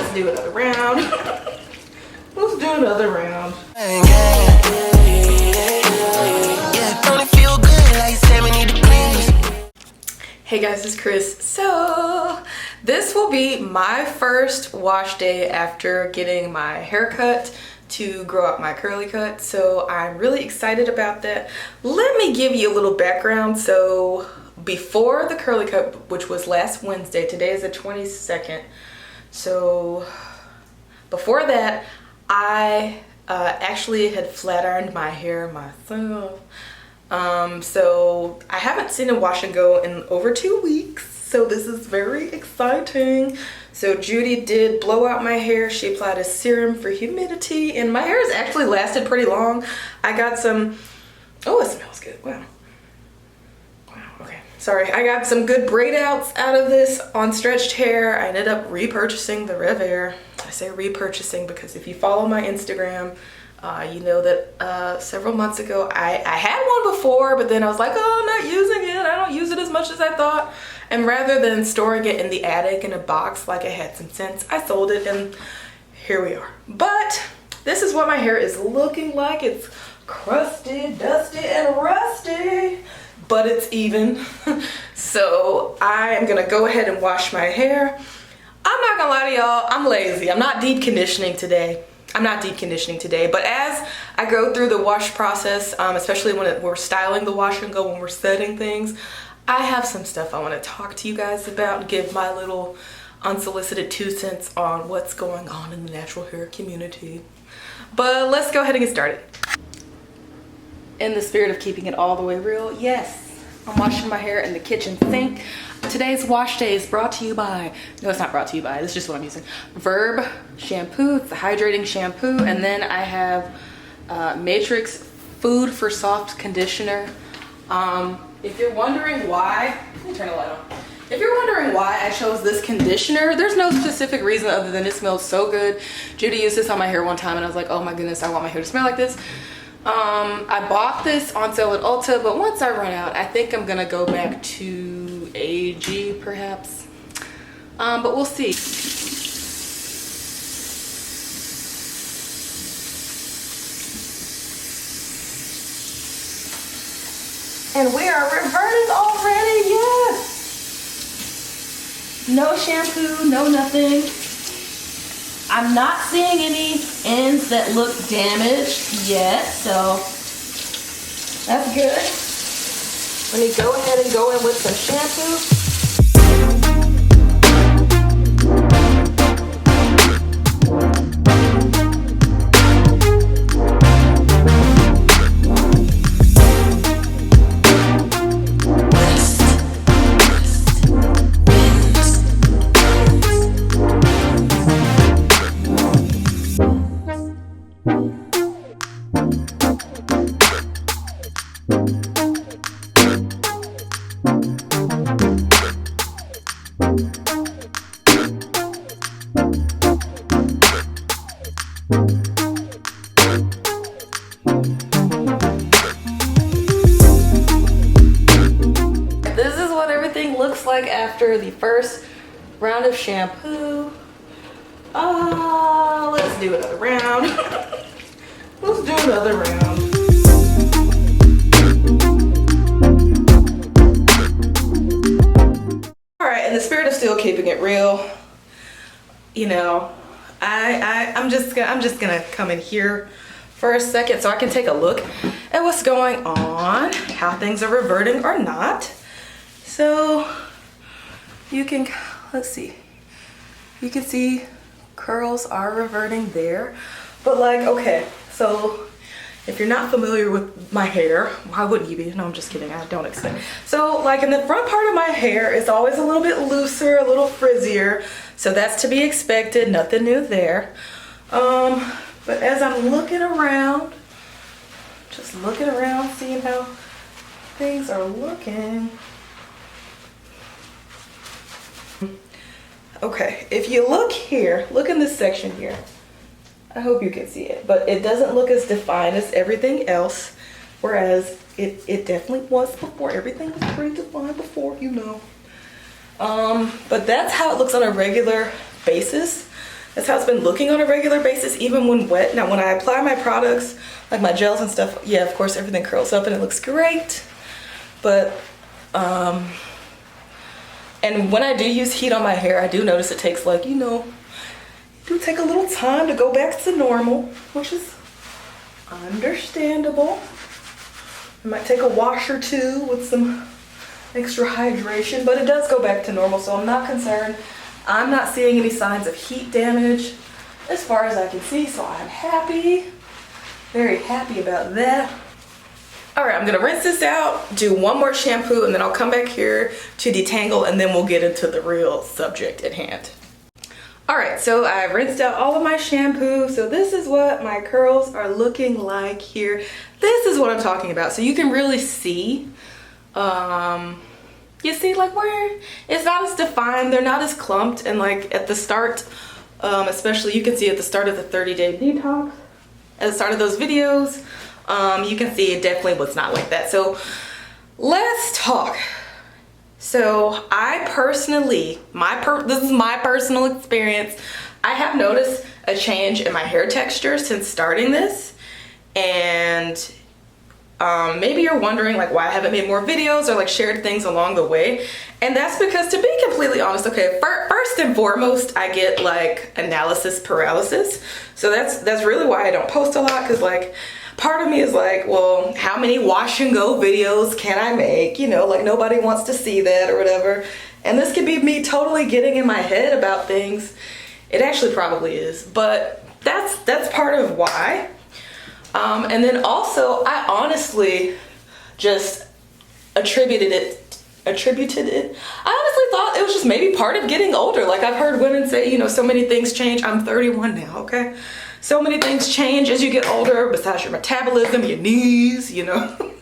let's do another round. Let's do another round. Hey guys, it's Chris. So this will be my first wash day after getting my haircut to grow out my curly cut. So I'm really excited about that. Let me give you a little background. So before the curly cut, which was last Wednesday, today is the 22nd. So before that, I actually had flat ironed my hair myself. So I haven't seen a wash and go in over 2 weeks. So this is very exciting. So Judy did blow out my hair. She applied a serum for humidity and my hair has actually lasted pretty long. I got some, oh, it smells good. Wow. Okay. Sorry, I got some good braid outs out of this on stretched hair. I ended up repurchasing the Rev Air. I say repurchasing because if you follow my Instagram, you know that several months ago I had one before, but then I was like, oh, I'm not using it. I don't use it as much as I thought. And rather than storing it in the attic in a box like I had some sense, I sold it and here we are. But this is what my hair is looking like. It's crusty, dusty, and rusty, but it's even. So I am gonna go ahead and wash my hair. I'm not gonna lie to y'all, I'm lazy. I'm not deep conditioning today. But as I go through the wash process, especially when we're styling the wash and go, when we're setting things, I have some stuff I want to talk to you guys about and give my little unsolicited 2 cents on what's going on in the natural hair community. But let's go ahead and get started. In the spirit of keeping it all the way real, yes, I'm washing my hair in the kitchen sink. Today's wash day is brought to you by, no, it's not brought to you by, this is just what I'm using. Verb shampoo, it's a hydrating shampoo. And then I have Matrix Food for Soft Conditioner. If you're wondering why, let me turn the light on. If you're wondering why I chose this conditioner, there's no specific reason other than it smells so good. Judy used this on my hair one time and I was like, oh my goodness, I want my hair to smell like this. I bought this on sale at Ulta, but once I run out, I think I'm gonna go back to AG perhaps. But we'll see. And we are reverting already, yes! No shampoo, no nothing. I'm not seeing any ends that look damaged yet, so that's good. Let me go ahead and go in with some shampoo. Looks like after the first round of shampoo. Let's do another round. Let's do another round. All right, in the spirit of still keeping it real, you know, I'm just gonna come in here for a second so I can take a look at what's going on, how things are reverting or not. So you can, let's see, you can see curls are reverting there, but like, okay, so if you're not familiar with my hair, why wouldn't you be? No, I'm just kidding, I don't expect. So like in the front part of my hair is always a little bit looser, a little frizzier, so that's to be expected, nothing new there. But as I'm looking around, just looking around, seeing how things are looking. Okay, if you look here, look in this section here. I hope you can see it, but it doesn't look as defined as everything else, whereas it definitely was before. Everything was pretty defined before, you know. But that's how it looks on a regular basis. That's how it's been looking on a regular basis, even when wet. Now, when I apply my products, like my gels and stuff, yeah, of course, everything curls up and it looks great. But, and when I do use heat on my hair, I do notice it takes like, you know, it do take a little time to go back to normal, which is understandable. It might take a wash or two with some extra hydration, but it does go back to normal, so I'm not concerned. I'm not seeing any signs of heat damage as far as I can see, so I'm happy. Very happy about that. All right, I'm gonna rinse this out, do one more shampoo, and then I'll come back here to detangle, and then we'll get into the real subject at hand. All right, so I've rinsed out all of my shampoo. So this is what my curls are looking like here. This is what I'm talking about. So you can really see, you see like where it's not as defined, they're not as clumped, and like at the start, especially you can see at the start of the 30-day detox, at the start of those videos, you can see it definitely was not like that. So let's talk. So I personally, this is my personal experience, I have noticed a change in my hair texture since starting this. And maybe you're wondering like why I haven't made more videos or like shared things along the way. And that's because, to be completely honest, okay, first and foremost, I get like analysis paralysis. So that's really why I don't post a lot, because like part of me is like, well, how many wash and go videos can I make? You know, like nobody wants to see that or whatever. And this could be me totally getting in my head about things. It actually probably is, but that's part of why. And then also, I honestly just attributed it. I honestly thought it was just maybe part of getting older. Like I've heard women say, you know, so many things change. I'm 31 now, okay? So many things change as you get older, besides your metabolism, your knees, you know,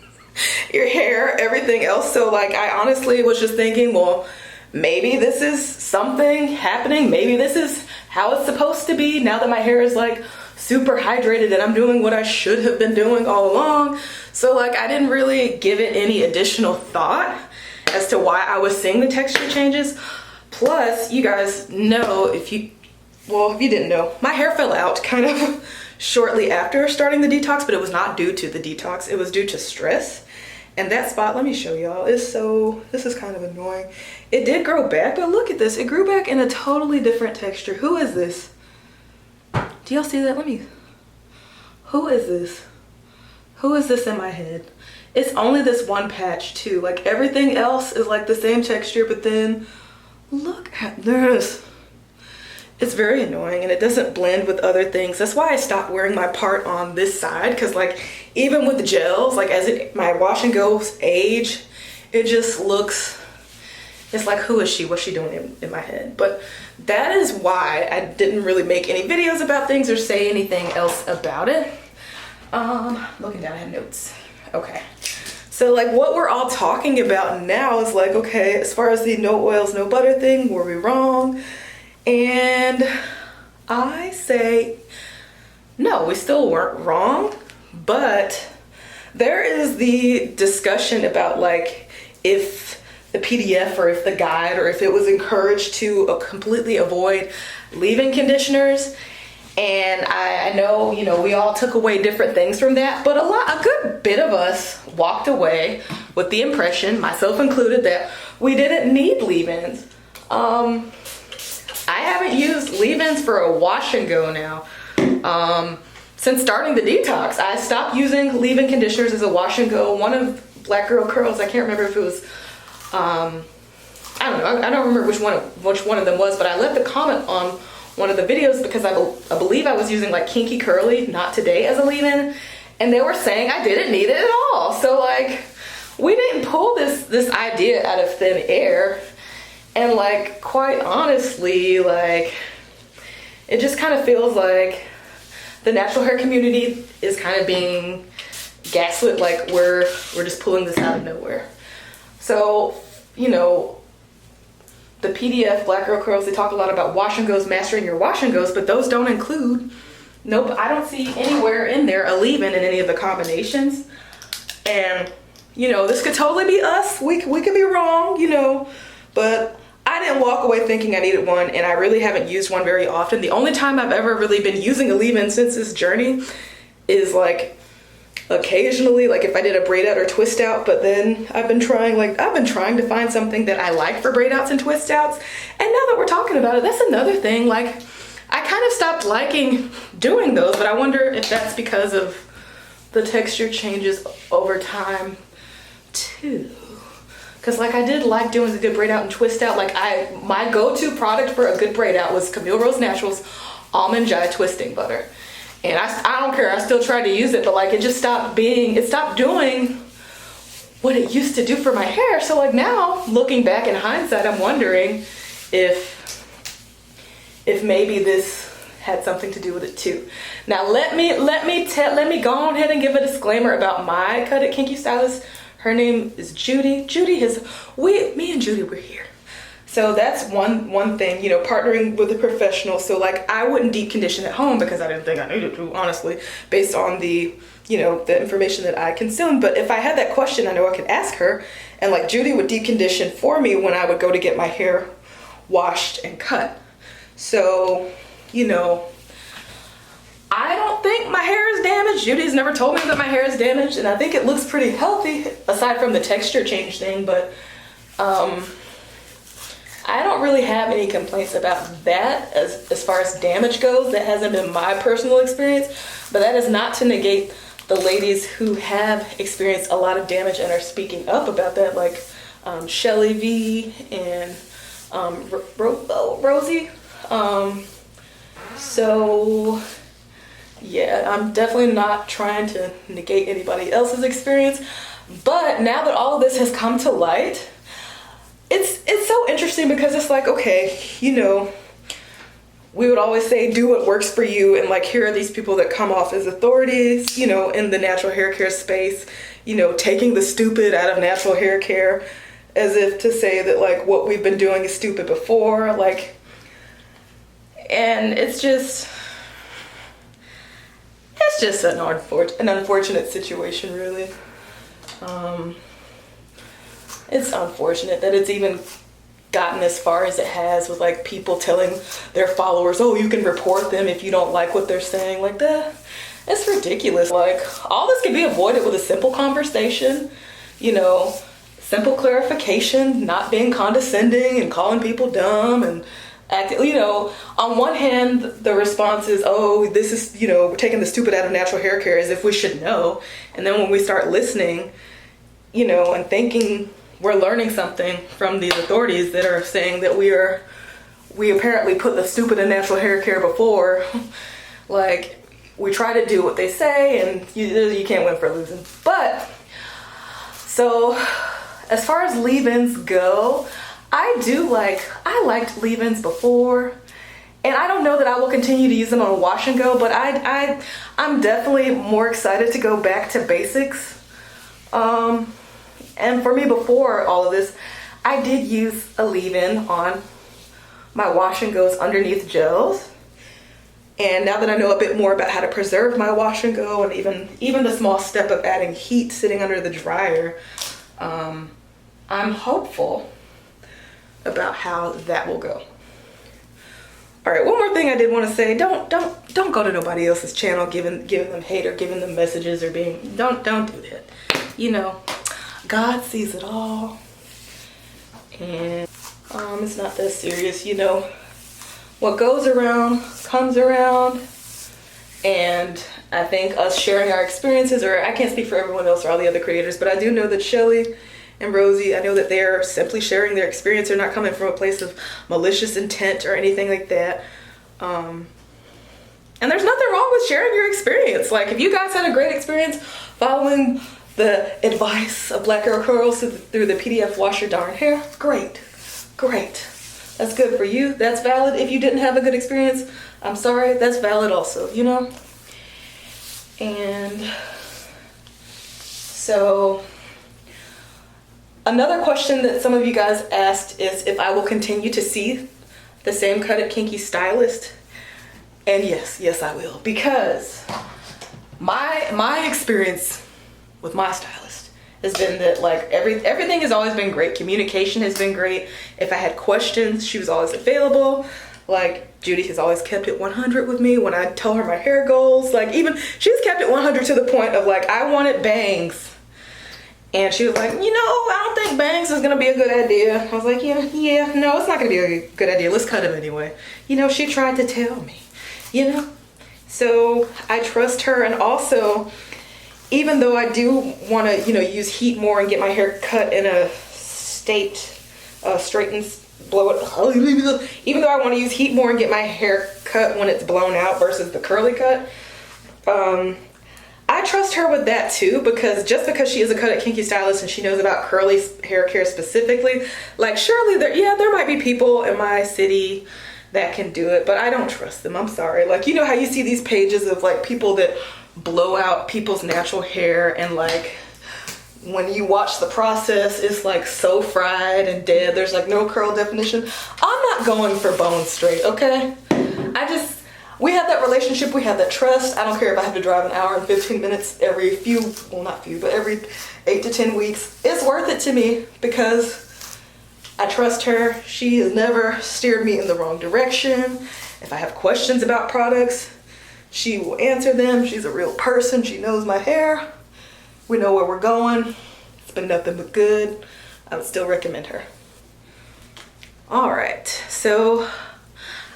your hair, everything else. So like, I honestly was just thinking, well, maybe this is something happening. Maybe this is how it's supposed to be now that my hair is like super hydrated and I'm doing what I should have been doing all along. So like, I didn't really give it any additional thought as to why I was seeing the texture changes. Plus, you guys know, if you didn't know, my hair fell out kind of shortly after starting the detox, but it was not due to the detox. It was due to stress. And that spot, let me show y'all, this is kind of annoying. It did grow back, but look at this. It grew back in a totally different texture. Who is this? Do y'all see that? Who is this? Who is this in my head? It's only this one patch too. Like everything else is like the same texture, but then look at this. It's very annoying and it doesn't blend with other things. That's why I stopped wearing my part on this side, because like even with the gels, like as my wash and goes age, it just looks, it's like, who is she? What's she doing in my head? But that is why I didn't really make any videos about things or say anything else about it. Looking down, I have notes. Okay. So like what we're all talking about now is like, okay, as far as the no oils, no butter thing, were we wrong? And I say, no, we still weren't wrong, but there is the discussion about like if the PDF or if the guide or if it was encouraged to completely avoid leave-in conditioners. And I know, you know, we all took away different things from that, but a good bit of us walked away with the impression, myself included, that we didn't need leave-ins. I haven't used leave-ins for a wash and go now. Since starting the detox, I stopped using leave-in conditioners as a wash and go. One of Black Girl Curls, I can't remember if it was, I don't know, I don't remember which one of them was, but I left a comment on one of the videos because I believe I was using like Kinky Curly, Not Today, as a leave-in, and they were saying I didn't need it at all. So like, we didn't pull this idea out of thin air. And like, quite honestly, like, it just kind of feels like the natural hair community is kind of being gaslit, like we're just pulling this out of nowhere. So, you know, the PDF Black Girl Curls, they talk a lot about wash and goes, mastering your wash and goes, but those don't include, nope, I don't see anywhere in there a leave-in in any of the combinations. And, you know, this could totally be us. We could be wrong, you know, but I I didn't walk away thinking I needed one, and I really haven't used one very often. The only time I've ever really been using a leave-in since this journey is like occasionally, like if I did a braid out or twist out, but then I've been trying to find something that I like for braid outs and twist outs. And now that we're talking about it, that's another thing. Like, I kind of stopped liking doing those, but I wonder if that's because of the texture changes over time too. Cause like I did like doing a good braid out and twist out. Like my go-to product for a good braid out was Camille Rose Naturals Almond Jai Twisting Butter. And I don't care, I still tried to use it, but like it stopped doing what it used to do for my hair. So like now, looking back in hindsight, I'm wondering if maybe this had something to do with it too. Now let me go on ahead and give a disclaimer about my Cut It Kinky stylist. Her name is Judy. Me and Judy, we're here. So that's one thing, you know, partnering with a professional. So like I wouldn't deep condition at home because I didn't think I needed to, honestly, based on the, you know, the information that I consumed. But if I had that question, I know I could ask her, and like Judy would deep condition for me when I would go to get my hair washed and cut. So, you know, I don't think my hair is damaged. Judy's never told me that my hair is damaged, and I think it looks pretty healthy aside from the texture change thing, but I don't really have any complaints about that as far as damage goes. That hasn't been my personal experience, but that is not to negate the ladies who have experienced a lot of damage and are speaking up about that, like Shelly V and Rosie. So yeah, I'm definitely not trying to negate anybody else's experience, but now that all of this has come to light, it's so interesting because it's like, okay, you know, we would always say do what works for you, and like here are these people that come off as authorities, you know, in the natural hair care space, you know, taking the stupid out of natural hair care as if to say that like what we've been doing is stupid before, like, and it's just an unfortunate situation, really. It's unfortunate that it's even gotten as far as it has, with like people telling their followers, oh, you can report them if you don't like what they're saying. Like that, it's ridiculous. Like all this can be avoided with a simple conversation, you know, simple clarification, not being condescending and calling people dumb and acting, you know, on one hand, the response is, oh, this is, you know, we're taking the stupid out of natural hair care as if we should know. And then when we start listening, you know, and thinking we're learning something from these authorities that are saying that we apparently put the stupid in natural hair care before, like we try to do what they say and you can't win for losing. But so as far as leave-ins go, I liked leave-ins before, and I don't know that I will continue to use them on a wash and go, but I'm definitely more excited to go back to basics. And for me, before all of this, I did use a leave-in on my wash and goes underneath gels. And now that I know a bit more about how to preserve my wash and go, and even the small step of adding heat sitting under the dryer, I'm hopeful about how that will go. All right, one more thing I did want to say: don't go to nobody else's channel giving them hate or giving them messages or don't do that. You know, God sees it all, and it's not that serious. You know, what goes around comes around, and I think us sharing our experiences, or I can't speak for everyone else or all the other creators, but I do know that Shelly and Rosie, I know that they're simply sharing their experience. They're not coming from a place of malicious intent or anything like that. And there's nothing wrong with sharing your experience. Like, if you guys had a great experience following the advice of Black Girl Curls through the PDF Wash Your Darn Hair, great. That's good for you. That's valid. If you didn't have a good experience, I'm sorry, that's valid also, you know? And so another question that some of you guys asked is if I will continue to see the same Cut It Kinky stylist. And yes I will, because my experience with my stylist has been that like everything has always been great. Communication has been great. If I had questions, she was always available. Like Judy has always kept it 100 with me when I tell her my hair goals. Like even she's kept it 100 to the point of like, I wanted bangs. And she was like, you know, I don't think bangs is gonna be a good idea. I was like, yeah, no, it's not gonna be a good idea. Let's cut them anyway. You know, she tried to tell me, you know? So I trust her. And also, even though I do wanna, you know, use heat more and get my hair cut in a straightened, blow it, even though I wanna use heat more and get my hair cut when it's blown out versus the curly cut, I trust her with that too, because just because she is a Cut It Kinky stylist and she knows about curly hair care specifically, like surely there might be people in my city that can do it, but I don't trust them. I'm sorry. Like, you know how you see these pages of like people that blow out people's natural hair, and like when you watch the process, it's like so fried and dead. There's like no curl definition. I'm not going for bone straight, okay? We have that relationship, we have that trust. I don't care if I have to drive an hour and 15 minutes every every 8 to 10 weeks. It's worth it to me because I trust her. She has never steered me in the wrong direction. If I have questions about products, she will answer them. She's a real person. She knows my hair. We know where we're going. It's been nothing but good. I would still recommend her. All right, so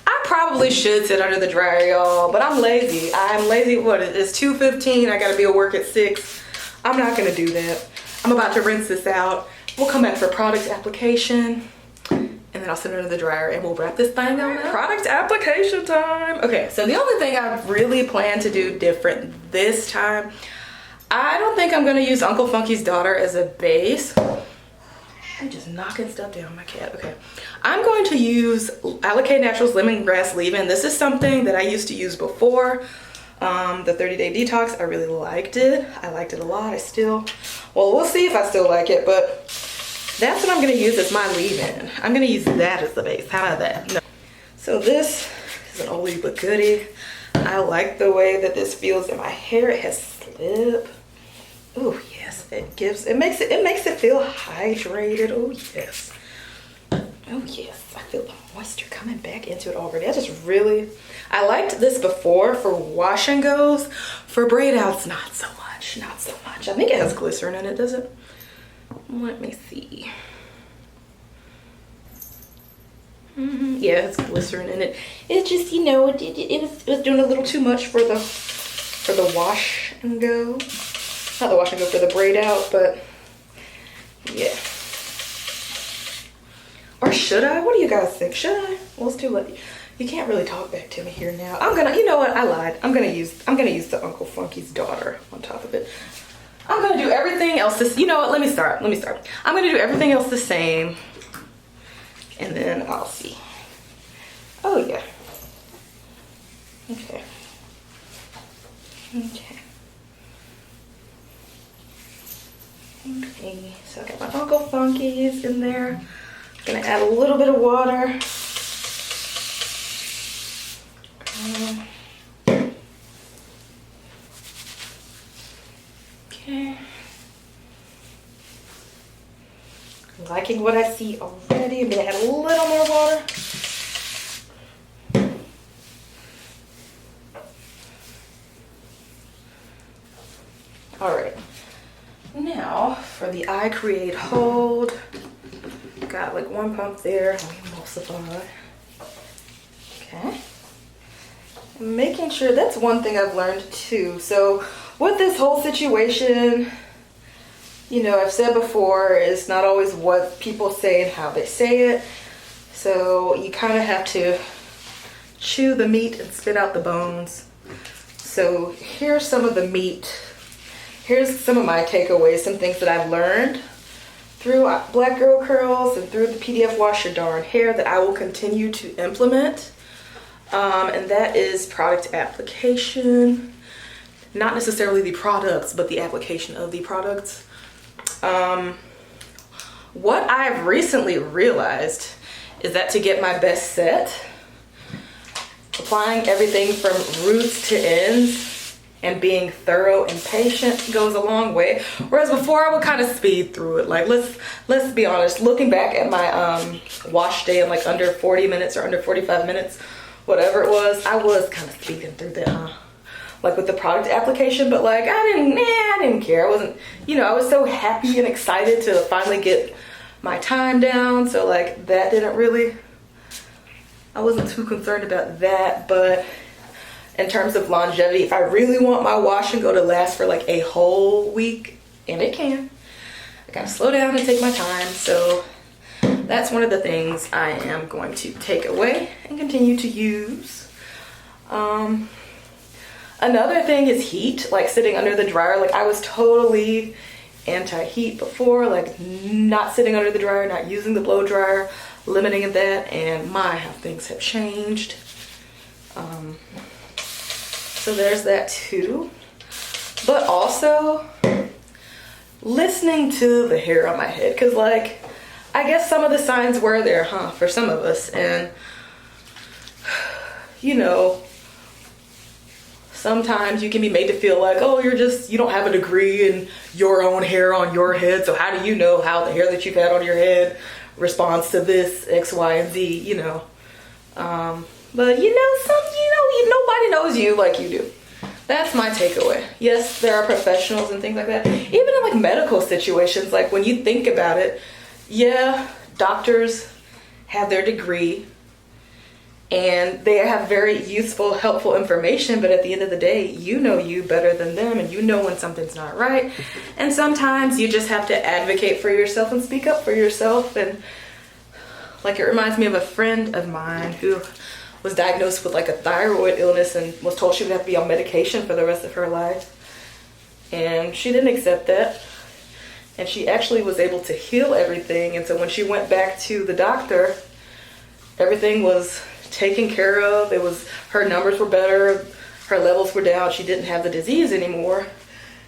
I probably should sit under the dryer, y'all, but I'm lazy. I'm lazy. What, it's 2:15. I gotta be at work at 6. I'm not gonna do that. I'm about to rinse this out. We'll come back for product application, and then I'll sit under the dryer and we'll wrap this thing on up. Product application time. Okay, so the only thing I really plan to do different this time, I don't think I'm gonna use Uncle Funky's Daughter as a base. I'm just knocking stuff down, my cat. Okay, I'm going to use Allicate Naturals Lemongrass Leave-In. This is something that I used to use before the 30-day detox. I really liked it. I liked it a lot. Well, we'll see if I still like it, but that's what I'm gonna use as my leave-in. I'm gonna use that as the base. How about that? No. So this is an oldie but goodie. I like the way that this feels in my hair. It has slip. Oh yes, it makes it feel hydrated. Oh yes. Oh yes, I feel the moisture coming back into it already. I liked this before for wash and goes. For braid outs, not so much. I think it has glycerin in it, does it? Let me see. Yeah, it's glycerin in it. It's just, you know, it was doing a little too much for the wash and go. Not the wash and go, for the braid out, but yeah. Or should I? What do you guys think? Should I? Well, it's too late. You can't really talk back to me here now. You know what? I lied. I'm gonna use the Uncle Funky's Daughter on top of it. I'm gonna do everything else you know what? Let me start. I'm gonna do everything else the same, and then I'll see. Oh yeah. Okay. Okay, so I got my Uncle Funky's in there. I'm gonna add a little bit of water. Okay. Liking what I see already. I'm gonna add a little more water. All right. Now for the eye create hold. Got like one pump there. Let me emulsify. Okay. Making sure, that's one thing I've learned too. So with this whole situation, you know, I've said before, it's not always what people say and how they say it. So you kind of have to chew the meat and spit out the bones. So here's some of the meat. Here's some of my takeaways, some things that I've learned through Black Girl Curls and through the PDF Wash Your Darn Hair that I will continue to implement. And that is product application. Not necessarily the products, but the application of the products. What I've recently realized is that to get my best set, applying everything from roots to ends and being thorough and patient goes a long way. Whereas before I would kind of speed through it. Like let's be honest, looking back at my wash day in like under 40 minutes or under 45 minutes, whatever it was, I was kind of speeding through that, like with the product application. But like I didn't care. I wasn't, you know, I was so happy and excited to finally get my time down. So like that didn't really, I wasn't too concerned about that. But in terms of longevity, if I really want my wash and go to last for like a whole week, and it can, I gotta slow down and take my time. So that's one of the things I am going to take away and continue to use. Another thing is heat, like sitting under the dryer. Like I was totally anti-heat before, like not sitting under the dryer, not using the blow dryer, limiting that, and my, how things have changed. So there's that too. But also listening to the hair on my head, because like I guess some of the signs were there, for some of us. And you know, sometimes you can be made to feel like, oh, you don't have a degree in your own hair on your head, so how do you know how the hair that you've had on your head responds to this X, Y, and Z, you know. But you know, nobody knows you like you do. That's my takeaway. Yes, there are professionals and things like that. Even in like medical situations, like when you think about it, yeah, doctors have their degree and they have very useful, helpful information, but at the end of the day, you know you better than them, and you know when something's not right. And sometimes you just have to advocate for yourself and speak up for yourself. And like, it reminds me of a friend of mine who was diagnosed with like a thyroid illness and was told she would have to be on medication for the rest of her life. And she didn't accept that. And she actually was able to heal everything. And so when she went back to the doctor, everything was taken care of. It was, her numbers were better, her levels were down, she didn't have the disease anymore.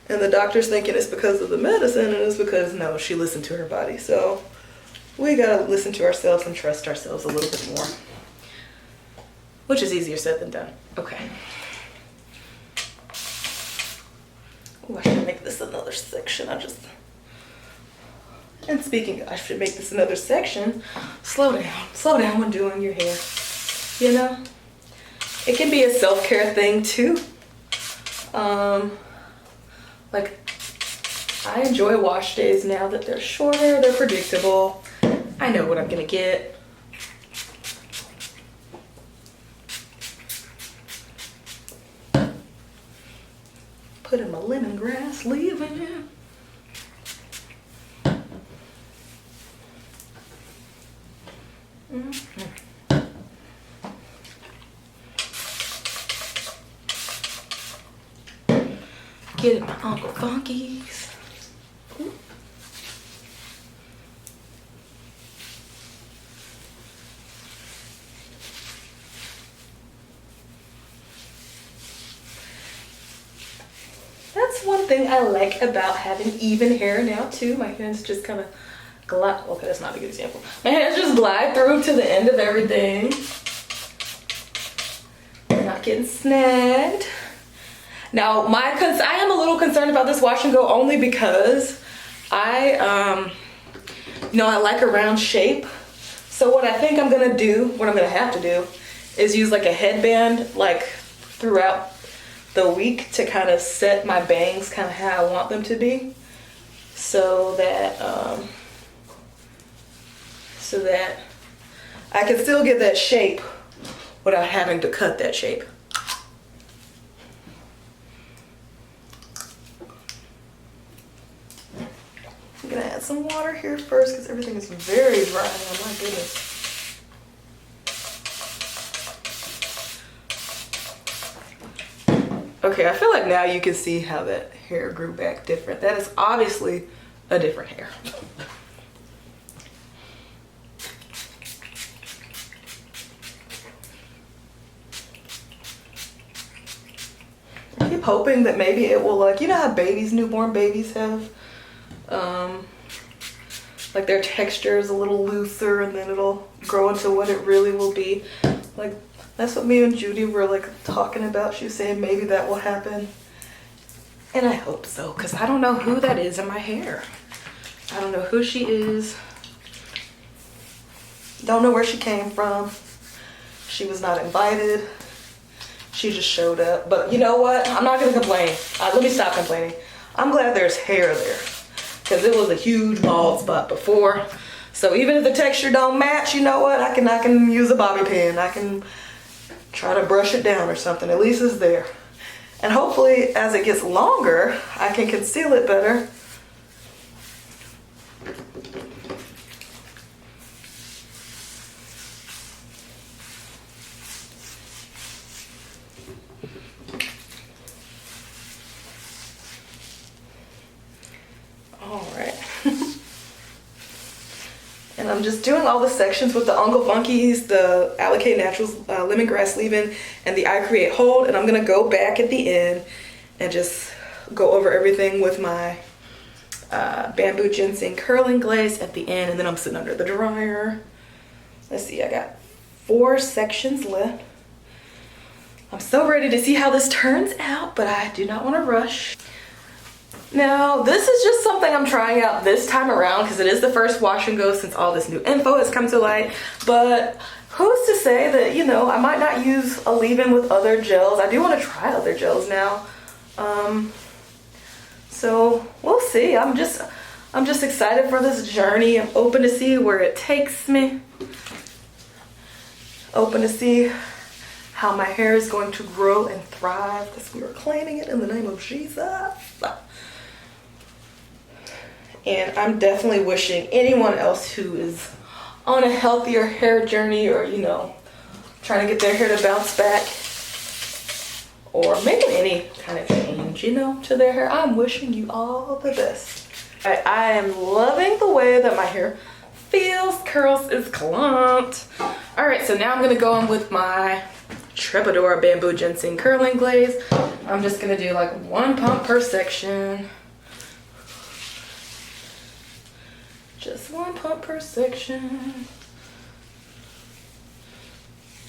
And the doctor's thinking it's because of the medicine, and it's because, no, she listened to her body. So we gotta listen to ourselves and trust ourselves a little bit more, which is easier said than done. Okay. Oh, I should make this another section. And speaking of, I should make this another section. Slow down when doing your hair. You know, it can be a self-care thing too. Like, I enjoy wash days now that they're shorter, they're predictable. I know what I'm gonna get. Put in my lemongrass leave-in. Getting my Uncle Funky's. That's one thing I like about having even hair now too. My hands just kind of glide. Okay, that's not a good example. My hands just glide through to the end of everything. They're not getting snagged. Now, I am a little concerned about this wash and go only because I like a round shape. So what I think I'm gonna do, what I'm gonna have to do, is use like a headband like throughout the week to kind of set my bangs kind of how I want them to be, so that I can still get that shape without having to cut that shape. I'm gonna add some water here first because everything is very dry now, my goodness. Okay, I feel like now you can see how that hair grew back different. That is obviously a different hair. I keep hoping that maybe it will, like, you know how newborn babies have, like their texture is a little looser and then it'll grow into what it really will be. Like, that's what me and Judy were like talking about. She was saying maybe that will happen And I hope so, because I don't know who that is in my hair. I don't know who she is. Don't know where she came from. She was not invited. She just showed up. But you know what? I'm not gonna complain. Let me stop complaining. I'm glad there's hair there, because it was a huge bald spot before. So even if the texture don't match, you know what? I can use a bobby pin. I can try to brush it down or something. At least it's there. And hopefully as it gets longer, I can conceal it better. All right. And I'm just doing all the sections with the Uncle Funkies, the Allocate Naturals lemongrass leave-in, and the I Create hold. And I'm gonna go back at the end and just go over everything with my bamboo ginseng curling glaze at the end, and then I'm sitting under the dryer. Let's see, I got 4 sections left. I'm so ready to see how this turns out, but I do not want to rush. Now, this is just something I'm trying out this time around because it is the first wash and go since all this new info has come to light. But who's to say that, you know, I might not use a leave-in with other gels. I do want to try other gels now. So we'll see. I'm just excited for this journey. I'm open to see where it takes me. Open to see how my hair is going to grow and thrive, because we are claiming it in the name of Jesus. And I'm definitely wishing anyone else who is on a healthier hair journey, or, you know, trying to get their hair to bounce back, or making any kind of change, you know, to their hair, I'm wishing you all the best. I am loving the way that my hair feels, curls, is clumped. All right, so now I'm gonna go in with my Troubadour bamboo ginseng curling glaze. I'm just gonna do like 1 pump per section. Just 1 pump per section.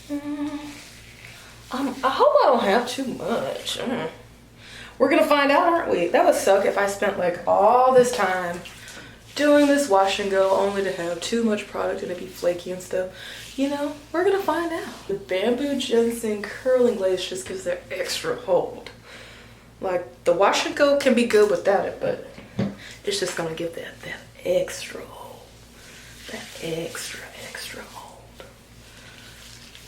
I hope I don't have too much. We're gonna find out, aren't we? That would suck if I spent like all this time doing this wash and go only to have too much product and it be flaky and stuff. You know, we're gonna find out. The bamboo ginseng curling glaze just gives that extra hold. Like, the wash and go can be good without it, but it's just gonna give that extra hold. That extra hold.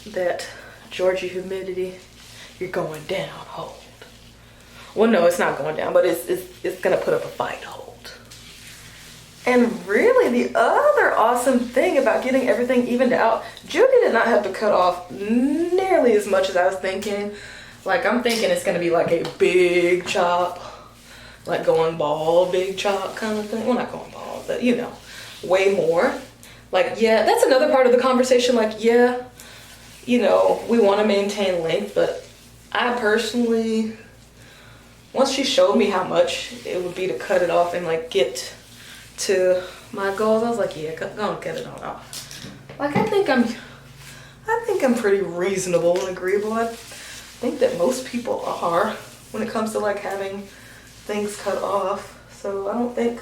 That Georgia humidity, you're going down hold. Well, no, it's not going down, but it's gonna put up a fight hold. And really, the other awesome thing about getting everything evened out, Judy did not have to cut off nearly as much as I was thinking. Like, I'm thinking it's gonna be like a big chop, like going bald, big chop kind of thing. Well, not going bald, but you know, way more. Like, yeah, that's another part of the conversation. Like, yeah, you know, we want to maintain length, but I personally, once she showed me how much it would be to cut it off and like get to my goals, I was like, yeah, go and cut it on off. Like, I think I'm pretty reasonable and agreeable. I think that most people are when it comes to like having things cut off. So I don't think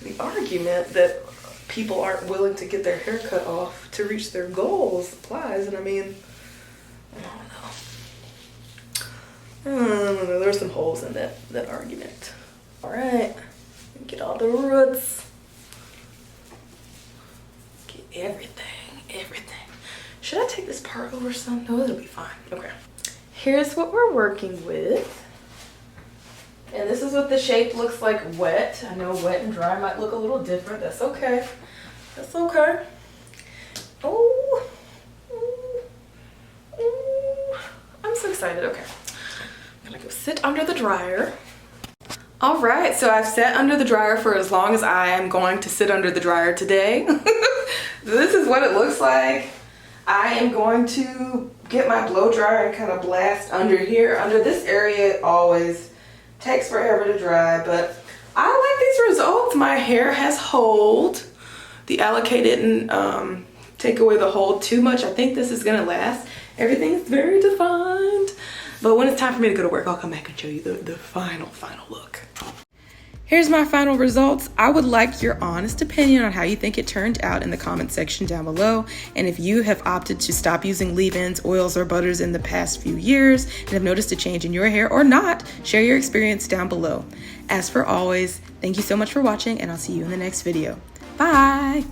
the argument that people aren't willing to get their hair cut off to reach their goals applies. And I mean, I don't know. There's some holes in that argument. All right, get all the roots. Get everything. Should I take this part over some? No, it'll be fine. Okay. Here's what we're working with. And this is what the shape looks like wet. I know wet and dry might look a little different. That's okay. That's okay. Oh, I'm so excited. Okay. I'm gonna go sit under the dryer. All right, so I've sat under the dryer for as long as I am going to sit under the dryer today. This is what it looks like. I am going to get my blow dryer and kind of blast under here. Under this area, it always takes forever to dry, but I like these results. My hair has hold. The Allocate didn't take away the hold too much. I think this is gonna last. Everything's very defined. But when it's time for me to go to work, I'll come back and show you the final look. Here's my final results. I would like your honest opinion on how you think it turned out in the comment section down below. And if you have opted to stop using leave-ins, oils, or butters in the past few years and have noticed a change in your hair or not, share your experience down below. As for always, thank you so much for watching, and I'll see you in the next video. Bye!